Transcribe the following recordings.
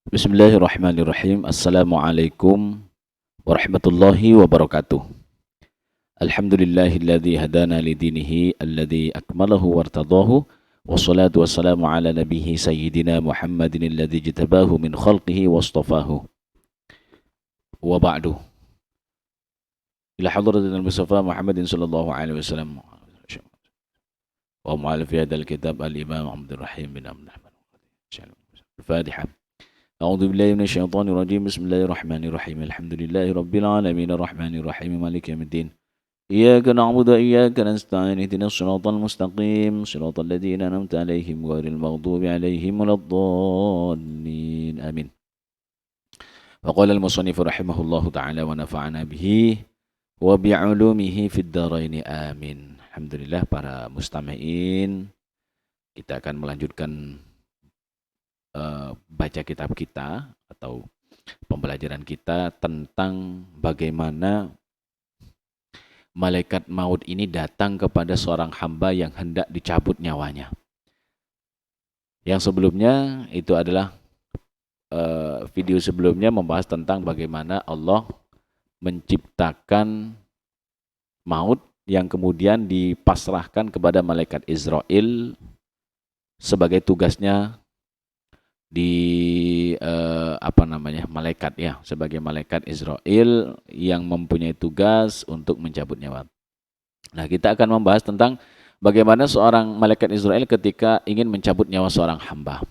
Bismillahirrahmanirrahim. Assalamualaikum warahmatullahi wabarakatuh. Alhamdulillahilladzi hadana lidinihi alladzi akmalahu wartadahu wassalatu wassalamu ala nabihi sayyidina Muhammadin alladzi jitabahu min khalqihi wastafahu wa ba'du. Ila hadratil Mustafa Muhammadin sallallahu alaihi wasallam wa mu'allif hadzal kitab al-Imam Abdul Rahim bin Abdul Rahman. Al-Fatihah. أعوذ بالله من الشيطان الرجيم بسم الله الرحمن الرحيم الحمد لله رب العالمين الرحمن الرحيم مالك يوم الدين إياك نعبد وإياك نستعين اهدنا الصراط المستقيم صراط الذين أنعمت عليهم غير المغضوب عليهم ولا الضالين آمين. وقال المصنف رحمه الله تعالى ونفعنا به وبعلومه في الدارين آمين. Alhamdulillah para mustami'in, kita akan melanjutkan baca kitab kita atau pembelajaran kita tentang bagaimana malaikat maut ini datang kepada seorang hamba yang hendak dicabut nyawanya. Yang sebelumnya itu adalah video sebelumnya membahas tentang bagaimana Allah menciptakan maut yang kemudian dipasrahkan kepada malaikat Israel sebagai tugasnya di malaikat ya, sebagai malaikat Israel yang mempunyai tugas untuk mencabut nyawa. Nah, kita akan membahas tentang bagaimana seorang malaikat Israel ketika ingin mencabut nyawa seorang hamba.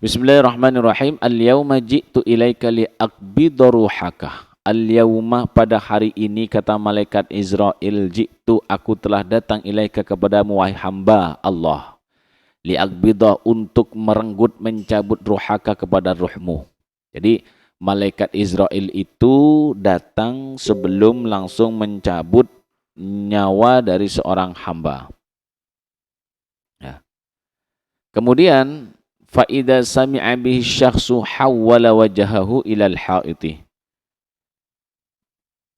Bismillahirrahmanirrahim. Al-yauma ji'tu ilaika li'aqbida ruhaka. Al-yauma, pada hari ini, kata malaikat Israel, ji'tu, aku telah datang ilaika kepadamu wahai hamba Allah. Li'aqbidah, untuk merenggut, mencabut ruhaka, kepada ruhmu. Jadi malaikat Israel itu datang sebelum langsung mencabut nyawa dari seorang hamba. Ya. Kemudian fa'idha sami'a bihi syakhsu hawwala wajahahu ilal ha'iti.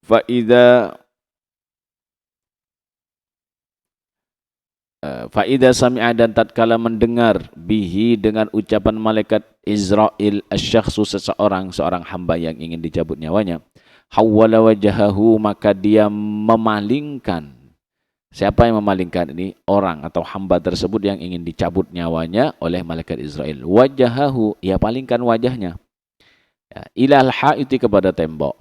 Fa'idha sami'a, dan tatkala mendengar, bihi, dengan ucapan malaikat Israel, asyakhsu, seorang hamba yang ingin dicabut nyawanya, hawwala wajahahu, maka dia memalingkan. Siapa yang memalingkan ini? Orang atau hamba tersebut yang ingin dicabut nyawanya oleh malaikat Israel. Wajahahu, ia palingkan wajahnya, ya, ilal ha'iti, kepada tembok.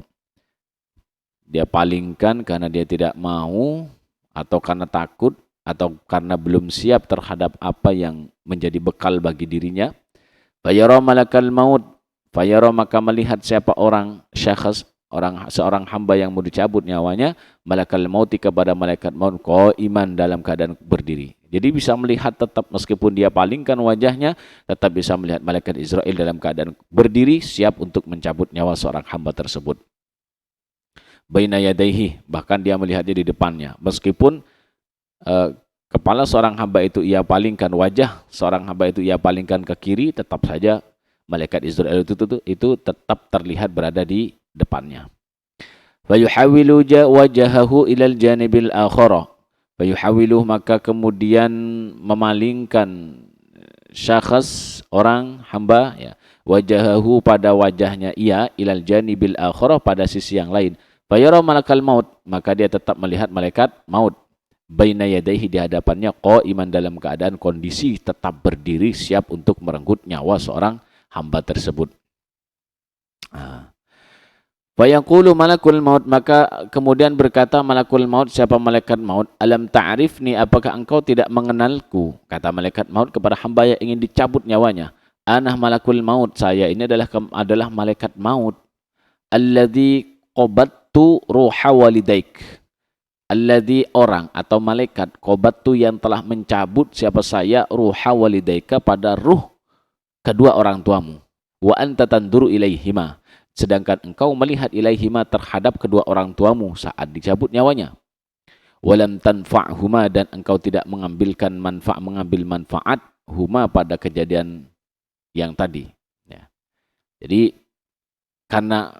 Dia palingkan karena dia tidak mau, atau karena takut, atau karena belum siap terhadap apa yang menjadi bekal bagi dirinya. Fayara malakal maut, fayara, maka melihat siapa orang syakhs, seorang hamba yang mau dicabut nyawanya, malakal mauti, kepada malaikat maut, qaiman, dalam keadaan berdiri. Jadi bisa melihat tetap, meskipun dia palingkan wajahnya, tetap bisa melihat malaikat Israel dalam keadaan berdiri siap untuk mencabut nyawa seorang hamba tersebut. Baina yadaihi, bahkan dia melihatnya di depannya, meskipun kepala seorang hamba itu ia palingkan, wajah seorang hamba itu ia palingkan ke kiri, tetap saja malaikat Israel itu tetap terlihat berada di depannya. Fayuhawilu wajahahu ilal janibil akhara. Fayuhawilu, maka kemudian memalingkan syakhs, orang hamba, ya, wajahahu, pada wajahnya ia, ilal janibil akhara, pada sisi yang lain. Fayara malakal maut, maka dia tetap melihat malaikat maut, baina yadaihi, di hadapannya, qaiman, dalam keadaan kondisi tetap berdiri siap untuk merenggut nyawa seorang hamba tersebut. Fa yaqulu malakul maut, maka kemudian berkata malakul maut, siapa malaikat maut, alam ta'rifni, apakah engkau tidak mengenalku? Kata malaikat maut kepada hamba yang ingin dicabut nyawanya. Anah malakul maut, saya ini adalah malaikat maut. Alladzi qabattu ruha walidaik. Alladzi, orang atau malaikat, qabattu, yang telah mencabut siapa saya, ruha walidaika, pada ruh kedua orang tuamu. Wa anta tanduru ilaihima, sedangkan engkau melihat ilaihima, terhadap kedua orang tuamu saat dicabut nyawanya. Walam tanfa'huma, dan engkau tidak mengambil manfaat huma, pada kejadian yang tadi. Ya. Jadi karena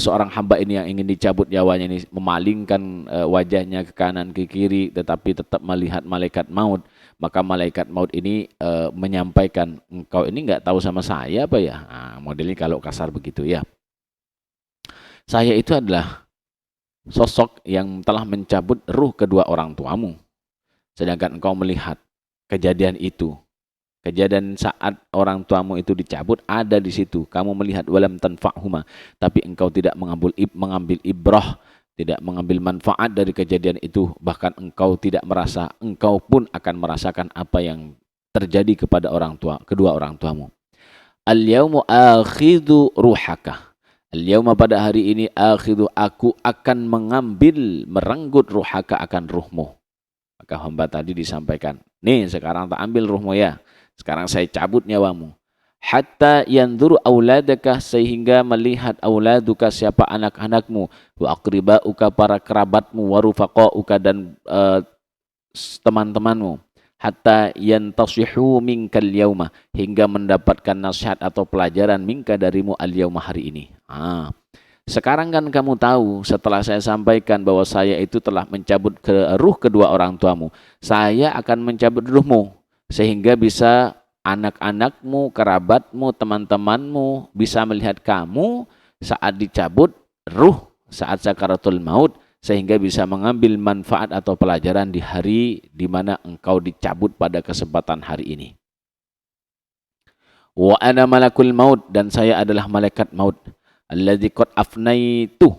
seorang hamba ini yang ingin dicabut nyawanya ini memalingkan wajahnya ke kanan ke kiri, tetapi tetap melihat malaikat maut, Maka malaikat maut ini menyampaikan, engkau ini nggak tahu sama saya apa ya? Nah, modelnya kalau kasar begitu ya. Saya itu adalah sosok yang telah mencabut ruh kedua orang tuamu. Sedangkan engkau melihat kejadian itu. Kejadian saat orang tuamu itu dicabut ada di situ. Kamu melihat walam tanfa'huma, tapi engkau tidak mengambil ibrah, tidak mengambil manfaat dari kejadian itu. Bahkan engkau tidak merasa, engkau pun akan merasakan apa yang terjadi kepada kedua orang tuamu. Al-yawmu akhidhu ruhaka. Al-yawma pada hari ini akhidhu, aku akan mengambil, merenggut ruhaka akan ruhmu. Maka hamba tadi disampaikan, nih sekarang tak ambil ruhmu ya. Sekarang saya cabut nyawamu. Hatta yanzuru auladaka, sehingga melihat auladuka, siapa anak-anakmu, wa aqribauka, para kerabatmu, wa rufaqauka, dan teman-temanmu. Hatta yantasihu minkal yauma, hingga mendapatkan nasihat atau pelajaran minka darimu al yauma, hari ini. Sekarang kan kamu tahu, setelah saya sampaikan bahwa saya itu telah mencabut ruh kedua orang tuamu, saya akan mencabut ruhmu, sehingga bisa anak-anakmu, kerabatmu, teman-temanmu bisa melihat kamu saat dicabut ruh, saat sakaratul maut, sehingga bisa mengambil manfaat atau pelajaran di hari di mana engkau dicabut pada kesempatan hari ini. Wa ana malakul maut, dan saya adalah malaikat maut. Alladzi qad afnaitu,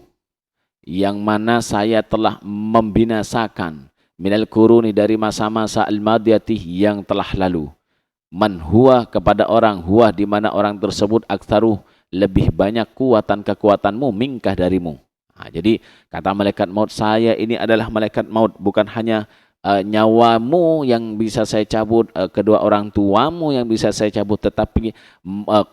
yang mana saya telah membinasakan, minal kuruni, dari masa-masa al-madiyati, yang telah lalu. Man huwa, kepada orang, huwa, di mana orang tersebut, aktsaru, lebih banyak kekuatanmu, mingkah darimu. Jadi kata malaikat maut, saya ini adalah malaikat maut, bukan hanya nyawamu yang bisa saya cabut, kedua orang tuamu yang bisa saya cabut, tetapi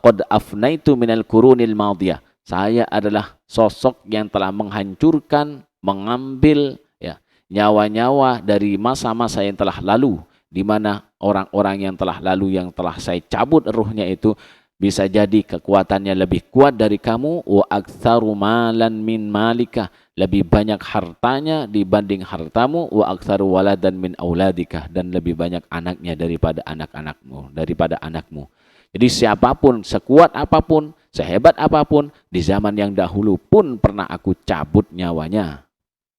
qad afnaitu minal kurunil madiyah, saya adalah sosok yang telah menghancurkan, mengambil ya nyawa-nyawa dari masa-masa yang telah lalu, di mana orang-orang yang telah lalu, yang telah saya cabut ruhnya itu, bisa jadi kekuatannya lebih kuat dari kamu. Wa aktsaru malan min malika, lebih banyak hartanya dibanding hartamu. Wa aktsaru waladan min auladika, dan lebih banyak anaknya daripada anakmu. Jadi siapapun, sekuat apapun, sehebat apapun, di zaman yang dahulu pun pernah aku cabut nyawanya.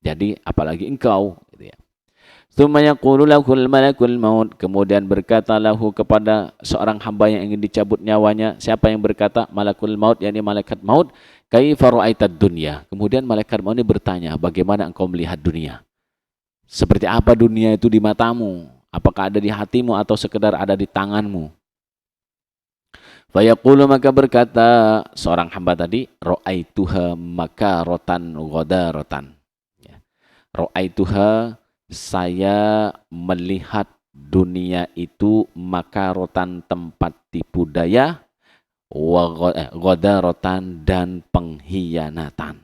Jadi apalagi engkau, gitu ya. Tsumma yaqulu lahul malakul maut, kemudian berkata lahu, kepada seorang hamba yang ingin dicabut nyawanya. Siapa yang berkata? Malakul maut, yakni malaikat maut. Kaifa ra'aitad dunya, kemudian malaikat maut ini bertanya, bagaimana engkau melihat dunia? Seperti apa dunia itu di matamu? Apakah ada di hatimu atau sekedar ada di tanganmu? Fayaqulu, maka berkata seorang hamba tadi, ra'aituha makaratan ghadaratan. Ya. Ra'aituha, saya melihat dunia itu makaratan, tempat tipu daya, ghadaratan, dan pengkhianatan.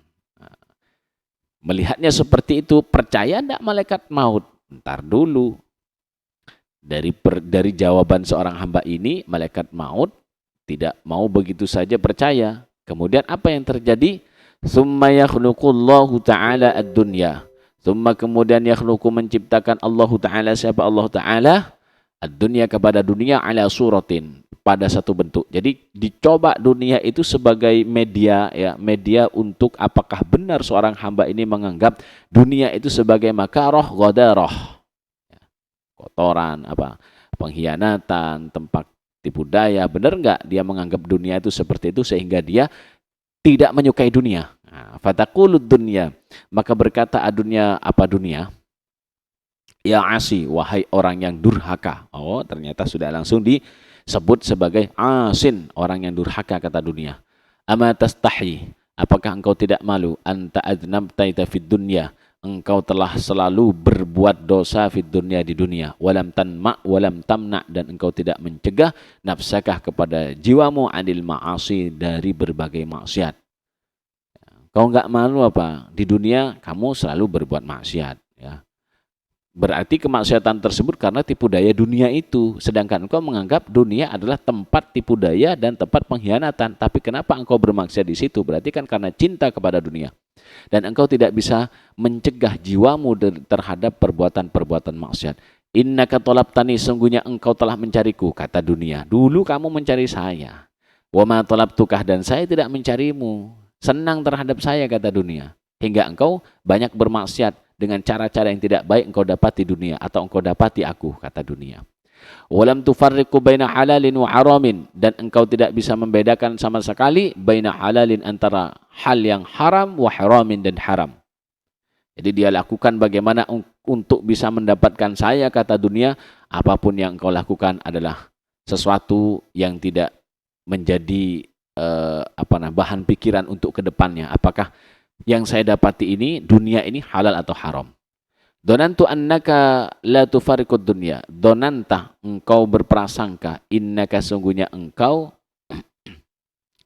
Melihatnya seperti itu, percaya tidak malaikat maut? Ntar dulu. Dari jawaban seorang hamba ini, malaikat maut tidak mau begitu saja percaya. Kemudian apa yang terjadi? Tsumma yakhluqullahu ta'ala ad-dunya. Tsumma, kemudian yakhluqu, menciptakan Allahu ta'ala, siapa Allah ta'ala? Ad-dunya, kepada dunia, ala suratin, pada satu bentuk. Jadi dicoba dunia itu sebagai media, ya, media untuk apakah benar seorang hamba ini menganggap dunia itu sebagai makaroh ghadarah. Kotoran, pengkhianatan, tempat tipu daya. Benar enggak dia menganggap dunia itu seperti itu, sehingga dia tidak menyukai dunia? Fataqulud dunya, maka berkata dunia, apa dunia? Ya asi, wahai orang yang durhaka. Oh, ternyata sudah langsung disebut sebagai asin, orang yang durhaka, kata dunia. Ama tastahi, apakah engkau tidak malu? Anta adnabtaita fid dunya, engkau telah selalu berbuat dosa fid dunya, di dunia. Walam tanma walam tamna, dan engkau tidak mencegah nafsakah, kepada jiwamu, anil ma'asi, dari berbagai maksiat. Kau enggak malu apa? Di dunia kamu selalu berbuat maksiat, ya. Berarti kemaksiatan tersebut karena tipu daya dunia itu. Sedangkan engkau menganggap dunia adalah tempat tipu daya dan tempat pengkhianatan. Tapi kenapa engkau bermaksiat di situ? Berarti kan karena cinta kepada dunia. Dan engkau tidak bisa mencegah jiwamu terhadap perbuatan-perbuatan maksiat. Innaka talabtani, sungguhnya engkau telah mencariku, kata dunia. Dulu kamu mencari saya. Wa ma talabtukah, dan saya tidak mencarimu. Senang terhadap saya, kata dunia. Hingga engkau banyak bermaksiat dengan cara-cara yang tidak baik engkau dapati dunia, atau engkau dapati aku, kata dunia. Walam tufarriqu baina halalin wa haramin, dan engkau tidak bisa membedakan sama sekali baina halalin, antara hal yang haram, wa haramin, dan haram. Jadi dia lakukan bagaimana untuk bisa mendapatkan saya, kata dunia. Apapun yang engkau lakukan adalah sesuatu yang tidak menjadi bahan pikiran untuk kedepannya. Apakah yang saya dapati ini, dunia ini halal atau haram? Donantu annaka la tufariqud dunya. Donanta, engkau berprasangka, innaka sungguhnya engkau,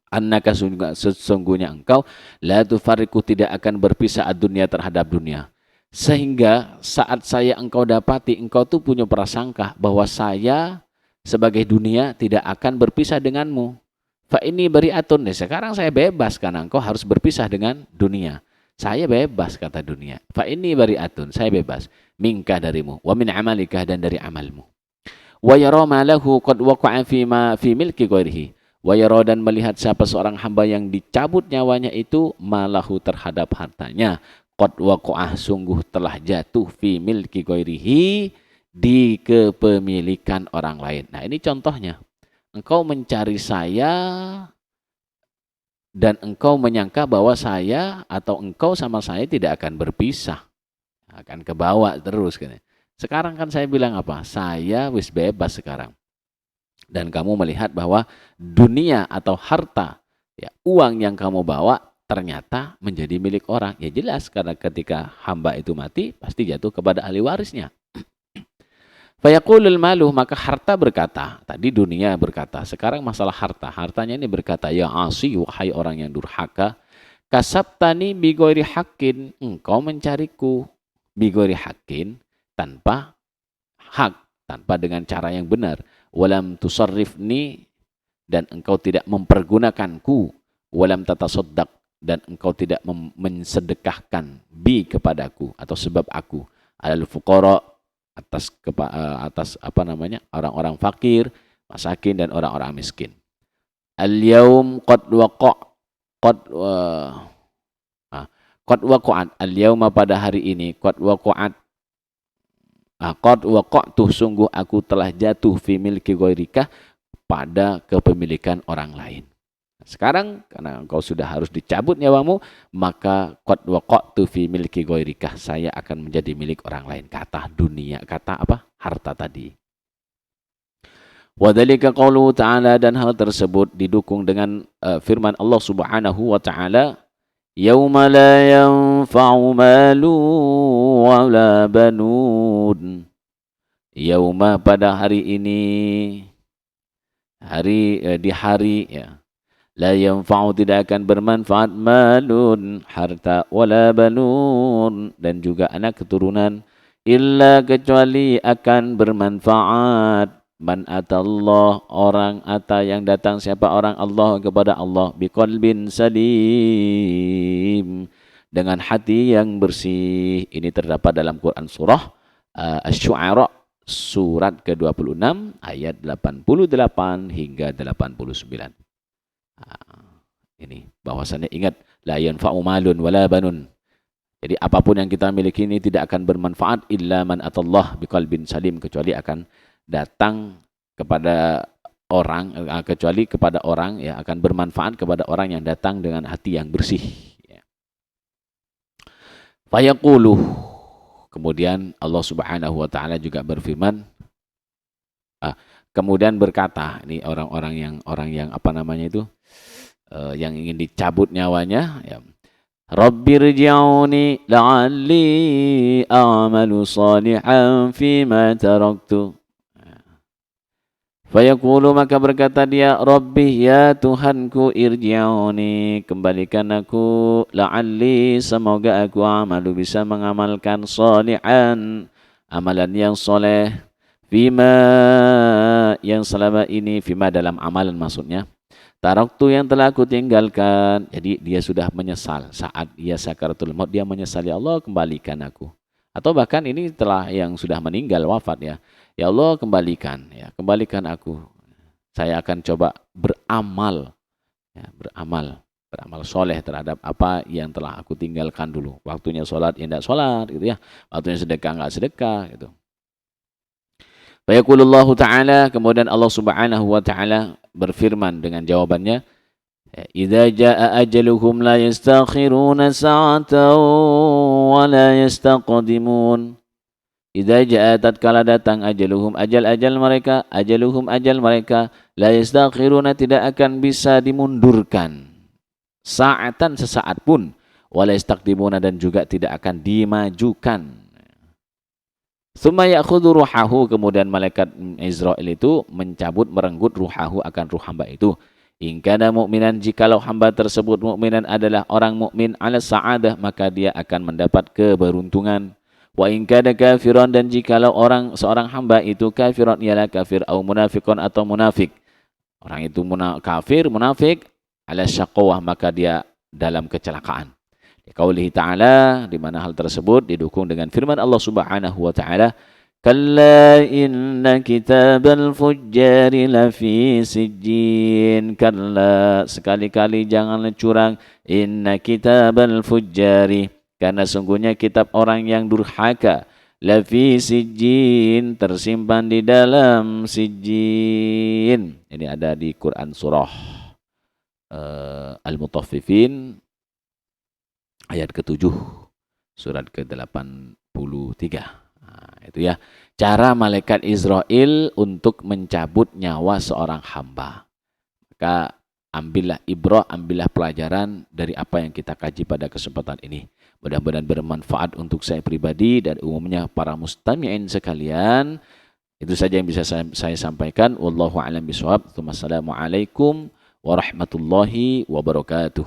annaka sesungguhnya engkau, la tufariqu tidak akan berpisah dunia terhadap dunia. Sehingga saat saya engkau dapati, engkau tuh punya prasangka bahwa saya sebagai dunia tidak akan berpisah denganmu. Fa ini bari'atun, sekarang saya bebas karena engkau harus berpisah dengan dunia. Saya bebas, kata dunia. Fa ini bari'atun, saya bebas. Minka, darimu. Wa min amalika, dan dari amalmu. Wa yara ma lahu qad waqa'a fi milki ghairihi. Wa yara, dan melihat siapa seorang hamba yang dicabut nyawanya itu, malahu terhadap hartanya. Qad waqa'a, sungguh telah jatuh fi milki ghairihi, di kepemilikan orang lain. Nah, ini contohnya. Engkau mencari saya dan engkau menyangka bahwa saya atau engkau sama saya tidak akan berpisah. Akan kebawa terus. Sekarang kan saya bilang apa? Saya wis bebas sekarang. Dan kamu melihat bahwa dunia atau harta, ya, uang yang kamu bawa ternyata menjadi milik orang. Ya jelas, karena ketika hamba itu mati, pasti jatuh kepada ahli warisnya. Fayaqulul malu, maka harta berkata, tadi dunia berkata, sekarang masalah harta. Hartanya ini berkata, ya asi, wahai orang yang durhaka, kasabtani bighairi haqqin, engkau mencariku bighairi haqqin, tanpa hak, tanpa dengan cara yang benar. Walam tusarrifni, dan engkau tidak mempergunakanku. Walam tatasaddaq, dan engkau tidak mensedekahkan bi kepadaku atau sebab aku. Alal fuqara, atas orang-orang fakir, masakin, dan orang-orang miskin. Al-yaum qad waqa'at, al-yauma, pada hari ini, qad waqa'tu, sungguh aku telah jatuh fi milki ghairika, pada kepemilikan orang lain. Sekarang karena engkau sudah harus dicabut nyawamu, maka qad waqa'tu fi milki ghairika, saya akan menjadi milik orang lain, kata dunia, kata apa? Harta tadi. Wa dzalika qauluhu ta'ala, dan hal tersebut didukung dengan firman Allah Subhanahu wa taala, yauma la yanfa'u malu wa la banun. Yauma, pada hari ini, di hari, ya, la yanfa'u, tidak akan bermanfaat, malun, harta, wala banun, dan juga anak keturunan, illa, kecuali akan bermanfaat, man atallah, orang ata yang datang, siapa orang Allah, kepada Allah, biqalbin salim, dengan hati yang bersih. Ini terdapat dalam Quran surah Asy-Syu'ara, surat ke-26 ayat 88 hingga 89. Ini bahwasannya, ingat, la yanfa'u malun wala banun. Jadi apapun yang kita miliki ini tidak akan bermanfaat illa man atallah biqalbin salim, kecuali akan datang kepada orang, kecuali kepada orang, ya, akan bermanfaat kepada orang yang datang dengan hati yang bersih, ya. Fayaqulu, kemudian Allah Subhanahu wa taala juga berfirman, kemudian berkata, ini orang yang yang ingin dicabut nyawanya, ya. Rabbirji'uni la'alli a'malu salihan fima taraktu. Fayaqulu, maka berkata dia, Rabbi, ya Tuhanku, irji'uni, kembalikan aku, la'alli, semoga aku amalu, bisa mengamalkan salihan, amalan yang soleh, fima, yang selama ini, fima dalam amalan maksudnya, taraktu, yang telah aku tinggalkan. Jadi dia sudah menyesal saat ia sakaratul maut, dia menyesal, ya Allah, kembalikan aku, Atau bahkan ini telah yang sudah meninggal wafat ya. Ya Allah kembalikan ya, kembalikan aku. Saya akan coba beramal ya, beramal soleh terhadap apa yang telah aku tinggalkan dulu. Waktunya sholat ya tidak sholat gitu ya. Waktunya sedekah enggak sedekah gitu. Fayaqulullahu ta'ala, kemudian Allah subhanahu wa ta'ala berfirman dengan jawabannya, idza jaa ajaluhum la yastakhiruna sa'atan wa la yastaqdimun. Idza jaa tatkala datang ajaluhum ajal mereka la yastakhiruna tidak akan bisa dimundurkan sa'atan sesaat pun wa la yastaqdimuna dan juga tidak akan dimajukan. Tsumma ya'khudhu ruhahu, kemudian malaikat Israel itu mencabut merenggut ruhahu akan ruh hamba itu. In kana mu'minan, jikalau hamba tersebut mukminan adalah orang mukmin ala sa'adah, maka dia akan mendapat keberuntungan. Wa in kana kafiran, dan jikalau seorang hamba itu kafiran, ialah kafir au munafiqun atau munafik. Orang itu kafir, munafik, ala syaqwah, maka dia dalam kecelakaan. Qaulihi ta'ala, di mana hal tersebut didukung dengan firman Allah Subhanahu wa ta'ala, kalla inna kitabal fujjari lafi sijjin. Kalla, sekali-kali janganlah curang, inna kitabal fujjari, karena sungguhnya kitab orang yang durhaka, lafi sijjin, tersimpan di dalam sijjin. Ini ada di Quran surah Al-Mutaffifin ayat ke-7, surat ke-83. Nah, itu ya, cara malaikat Israel untuk mencabut nyawa seorang hamba. Maka ambillah ibrah, ambillah pelajaran dari apa yang kita kaji pada kesempatan ini. Mudah-mudahan bermanfaat untuk saya pribadi dan umumnya para mustami'in sekalian. Itu saja yang bisa saya sampaikan. Wallahu a'lam bishawab. Wassalamualaikum warahmatullahi wabarakatuh.